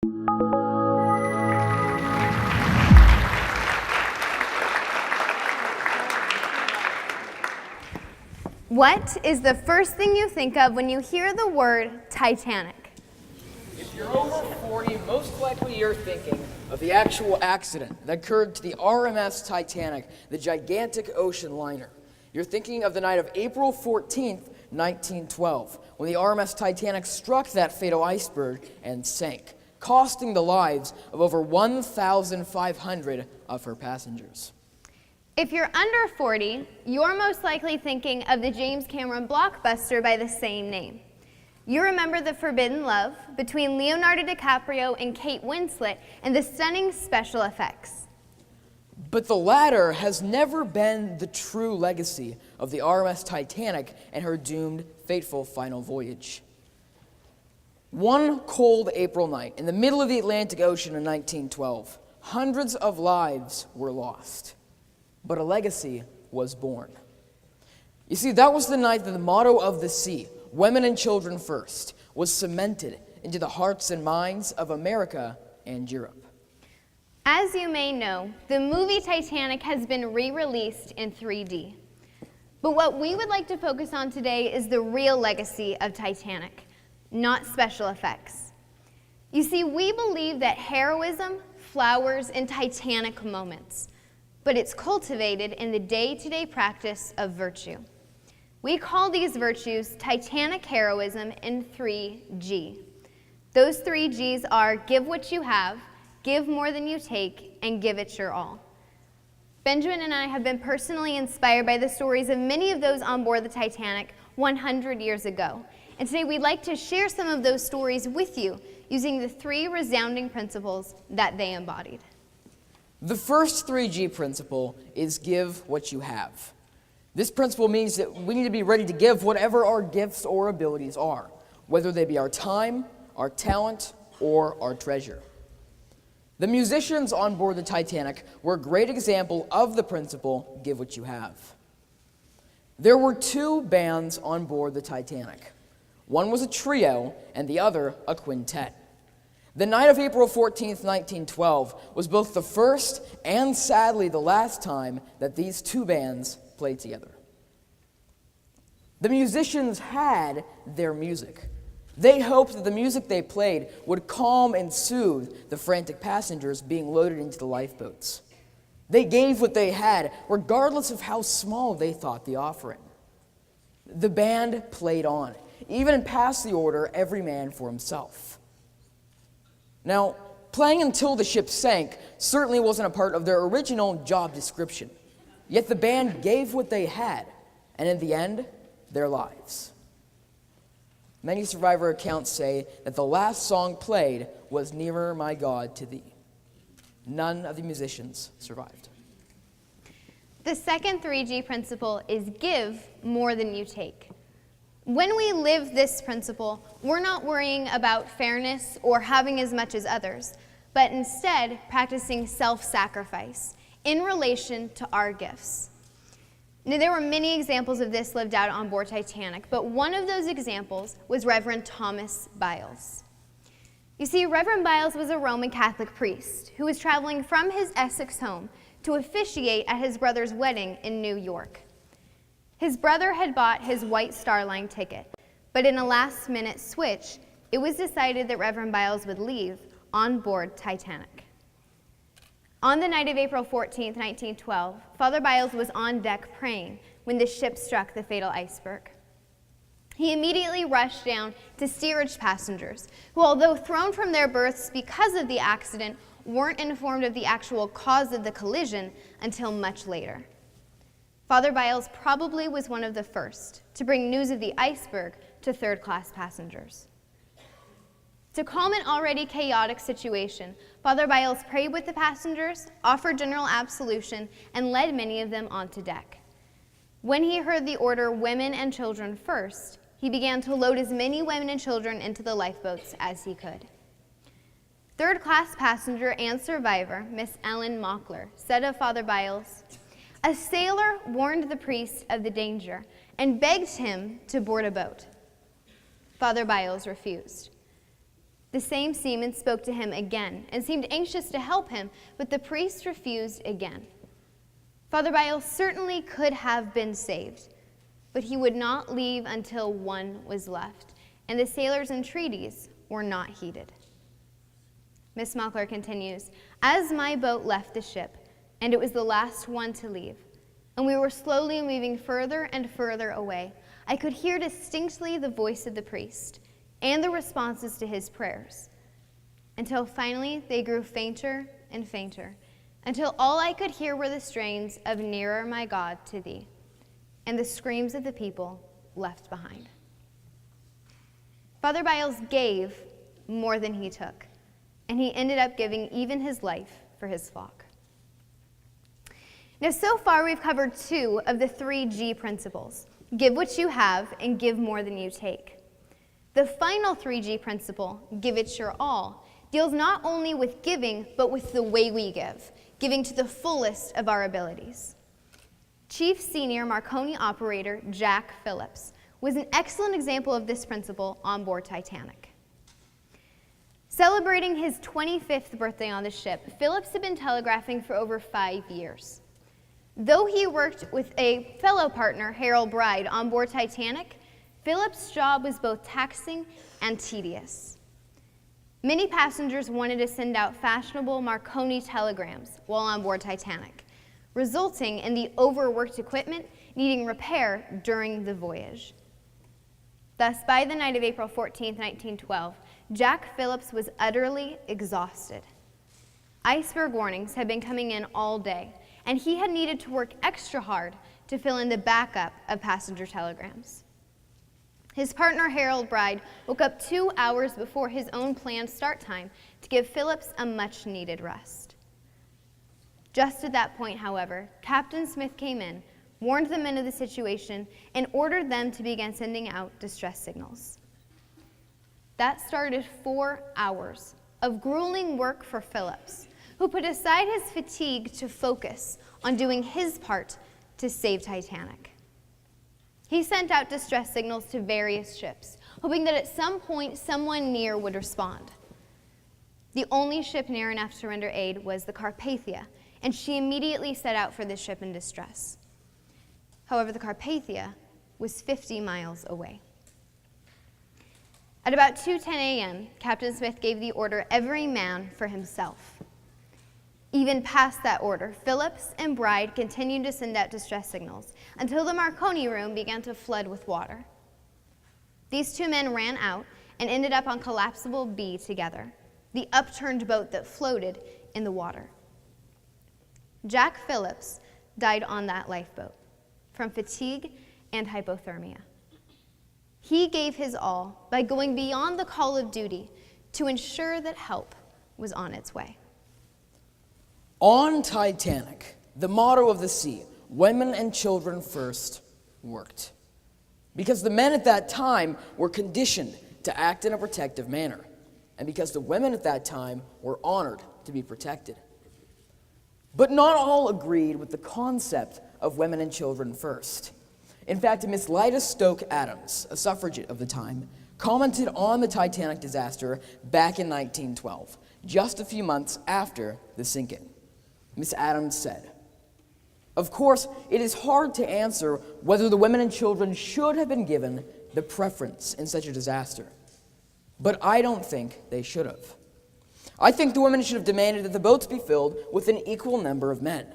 What is the first thing you think of when you hear the word Titanic? If you're over 40, most likely you're thinking of the actual accident that occurred to the RMS Titanic, the gigantic ocean liner. You're thinking of the night of April 14th, 1912, when the RMS Titanic struck that fatal iceberg and sank, costing the lives of over 1,500 of her passengers. If you're under 40, you're most likely thinking of the James Cameron blockbuster by the same name. You remember the forbidden love between Leonardo DiCaprio and Kate Winslet and the stunning special effects. But the latter has never been the true legacy of the RMS Titanic and her doomed, fateful final voyage. One cold April night in the middle of the Atlantic Ocean in 1912, hundreds of lives were lost. But a legacy was born. You see, that was the night that the motto of the sea, women and children first, was cemented into the hearts and minds of America and Europe. As you may know, the movie Titanic has been re-released in 3D. But what we would like to focus on today is the real legacy of Titanic, not special effects. You see, we believe that heroism flowers in Titanic moments, but it's cultivated in the day-to-day practice of virtue. We call these virtues Titanic heroism in 3G. Those 3 Gs are give what you have, give more than you take, and give it your all. Benjamin and I have been personally inspired by the stories of many of those on board the Titanic 100 years ago. And today we'd like to share some of those stories with you using the 3 resounding principles that they embodied. The first 3G principle is give what you have. This principle means that we need to be ready to give whatever our gifts or abilities are, whether they be our time, our talent, or our treasure. The musicians on board the Titanic were a great example of the principle, give what you have. There were 2 bands on board the Titanic. One was a trio, and the other a quintet. The night of April 14th, 1912 was both the first and sadly the last time that these 2 bands played together. The musicians had their music. They hoped that the music they played would calm and soothe the frantic passengers being loaded into the lifeboats. They gave what they had, regardless of how small they thought the offering. The band played on, even past the order, every man for himself. Now, playing until the ship sank certainly wasn't a part of their original job description. Yet the band gave what they had, and in the end, their lives. Many survivor accounts say that the last song played was Nearer My God to Thee. None of the musicians survived. The second 3G principle is give more than you take. When we live this principle, we're not worrying about fairness or having as much as others, but instead practicing self-sacrifice in relation to our gifts. Now, there were many examples of this lived out on board Titanic, but one of those examples was Reverend Thomas Biles. You see, Reverend Biles was a Roman Catholic priest who was traveling from his Essex home to officiate at his brother's wedding in New York. His brother had bought his White Star Line ticket, but in a last-minute switch, it was decided that Reverend Biles would leave on board Titanic. On the night of April 14th, 1912, Father Biles was on deck praying when the ship struck the fatal iceberg. He immediately rushed down to steerage passengers, who, although thrown from their berths because of the accident, weren't informed of the actual cause of the collision until much later. Father Biles probably was one of the first to bring news of the iceberg to third-class passengers. To calm an already chaotic situation, Father Biles prayed with the passengers, offered general absolution, and led many of them onto deck. When he heard the order, women and children first, he began to load as many women and children into the lifeboats as he could. Third-class passenger and survivor, Miss Ellen Mockler, said of Father Biles, "A sailor warned the priest of the danger and begged him to board a boat. Father Biles refused. The same seaman spoke to him again and seemed anxious to help him, but the priest refused again. Father Biles certainly could have been saved, but he would not leave until one was left, and the sailors' entreaties were not heeded. Miss Mockler continues, "As my boat left the ship, and it was the last one to leave, and we were slowly moving further and further away, I could hear distinctly the voice of the priest and the responses to his prayers, until finally they grew fainter and fainter, until all I could hear were the strains of 'Nearer, my God, to Thee,' and the screams of the people left behind." Father Biles gave more than he took, and he ended up giving even his life for his flock. Now, so far we've covered 2 of the 3 G principles: give what you have and give more than you take. The final 3G principle, give it your all, deals not only with giving, but with the way we give, giving to the fullest of our abilities. Chief Senior Marconi Operator Jack Phillips was an excellent example of this principle on board Titanic. Celebrating his 25th birthday on the ship, Phillips had been telegraphing for over 5 years. Though he worked with a fellow partner, Harold Bride, on board Titanic, Phillips' job was both taxing and tedious. Many passengers wanted to send out fashionable Marconi telegrams while on board Titanic, resulting in the overworked equipment needing repair during the voyage. Thus, by the night of April 14, 1912, Jack Phillips was utterly exhausted. Iceberg warnings had been coming in all day, and he had needed to work extra hard to fill in the backup of passenger telegrams. His partner, Harold Bride, woke up 2 hours before his own planned start time to give Phillips a much-needed rest. Just at that point, however, Captain Smith came in, warned the men of the situation, and ordered them to begin sending out distress signals. That started 4 hours of grueling work for Phillips, who put aside his fatigue to focus on doing his part to save Titanic. He sent out distress signals to various ships, hoping that at some point someone near would respond. The only ship near enough to render aid was the Carpathia, and she immediately set out for the ship in distress. However, the Carpathia was 50 miles away. At about 2:10 a.m., Captain Smith gave the order, "Every man for himself." Even past that order, Phillips and Bride continued to send out distress signals until the Marconi room began to flood with water. These 2 men ran out and ended up on Collapsible B together, the upturned boat that floated in the water. Jack Phillips died on that lifeboat from fatigue and hypothermia. He gave his all by going beyond the call of duty to ensure that help was on its way. On Titanic, the motto of the sea, "Women and children first," worked. Because the men at that time were conditioned to act in a protective manner, and because the women at that time were honored to be protected. But not all agreed with the concept of women and children first. In fact, Miss Lida Stokes Adams, a suffragette of the time, commented on the Titanic disaster back in 1912, just a few months after the sinking. Miss Adams said, "Of course, it is hard to answer whether the women and children should have been given the preference in such a disaster, but I don't think they should have. I think the women should have demanded that the boats be filled with an equal number of men,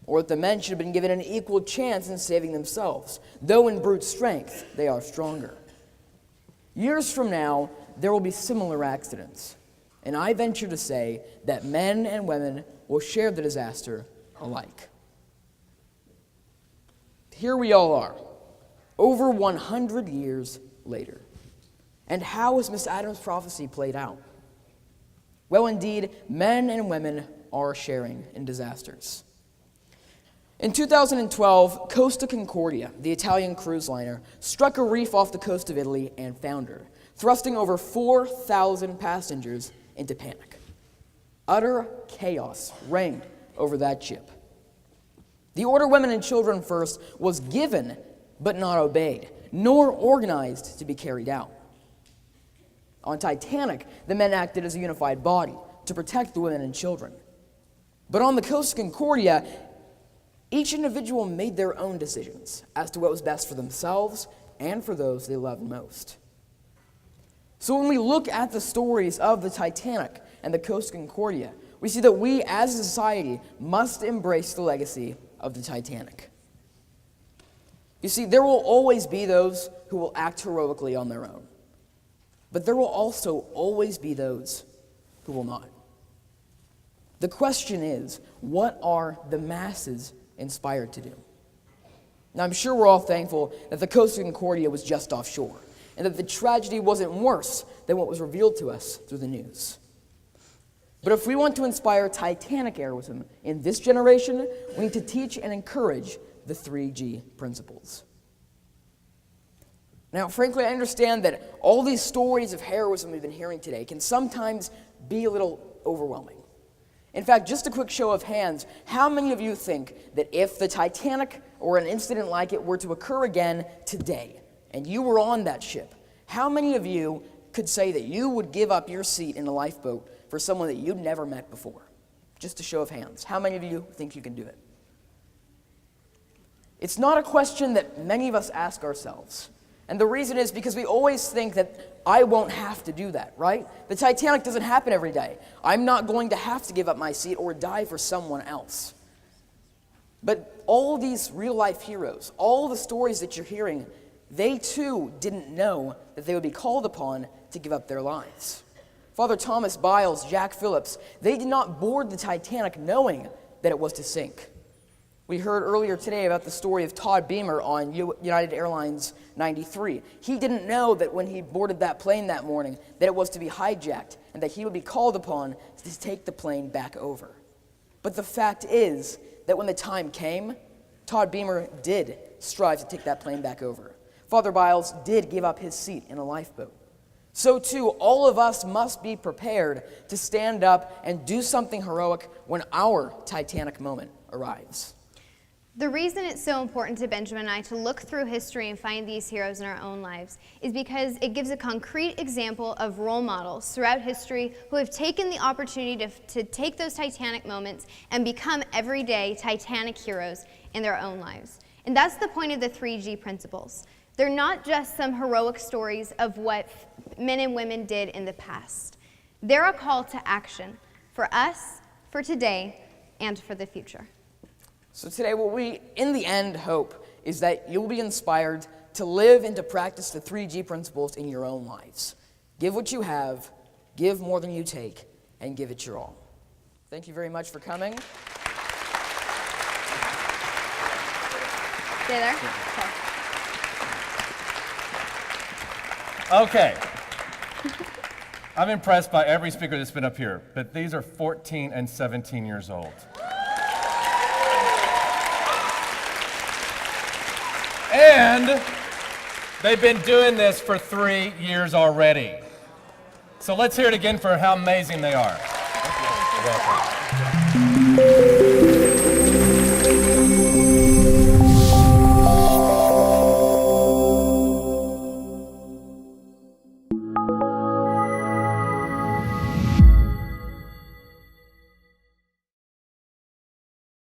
or that the men should have been given an equal chance in saving themselves, though in brute strength they are stronger. Years from now, there will be similar accidents, and I venture to say that men and women will share the disaster alike." Here we all are, over 100 years later. And how has Miss Adams' prophecy played out? Well, indeed, men and women are sharing in disasters. In 2012, Costa Concordia, the Italian cruise liner, struck a reef off the coast of Italy and foundered, thrusting over 4,000 passengers into panic. Utter chaos reigned over that ship. The order "Women and Children First" was given but not obeyed, nor organized to be carried out. On Titanic, the men acted as a unified body to protect the women and children. But on the Costa Concordia, each individual made their own decisions as to what was best for themselves and for those they loved most. So when we look at the stories of the Titanic and the Costa Concordia, we see that we as a society must embrace the legacy of the Titanic. You see, there will always be those who will act heroically on their own. But there will also always be those who will not. The question is, what are the masses inspired to do? Now, I'm sure we're all thankful that the Costa Concordia was just offshore, and that the tragedy wasn't worse than what was revealed to us through the news. But if we want to inspire Titanic heroism in this generation, we need to teach and encourage the 3G principles. Now, frankly, I understand that all these stories of heroism we've been hearing today can sometimes be a little overwhelming. In fact, just a quick show of hands, how many of you think that if the Titanic or an incident like it were to occur again today, and you were on that ship, how many of you could say that you would give up your seat in a lifeboat for someone that you'd never met before? Just a show of hands. How many of you think you can do it? It's not a question that many of us ask ourselves. And the reason is because we always think that I won't have to do that, right? The Titanic doesn't happen every day. I'm not going to have to give up my seat or die for someone else. But all these real-life heroes, all the stories that you're hearing, they too didn't know that they would be called upon to give up their lives. Father Thomas Biles, Jack Phillips, they did not board the Titanic knowing that it was to sink. We heard earlier today about the story of Todd Beamer on United Airlines 93. He didn't know that when he boarded that plane that morning that it was to be hijacked and that he would be called upon to take the plane back over. But the fact is that when the time came, Todd Beamer did strive to take that plane back over. Father Biles did give up his seat in a lifeboat. So too, all of us must be prepared to stand up and do something heroic when our Titanic moment arrives. The reason it's so important to Benjamin and I to look through history and find these heroes in our own lives is because it gives a concrete example of role models throughout history who have taken the opportunity to take those Titanic moments and become everyday Titanic heroes in their own lives. And that's the point of the 3G principles. They're not just some heroic stories of what men and women did in the past. They're a call to action for us, for today, and for the future. So today, what we, in the end, hope is that you'll be inspired to live and to practice the 3G principles in your own lives. Give what you have, give more than you take, and give it your all. Thank you very much for coming. Stay there? Okay. I'm impressed by every speaker that's been up here, but these are 14 and 17 years old. And they've been doing this for 3 years already. So let's hear it again for how amazing they are. Welcome.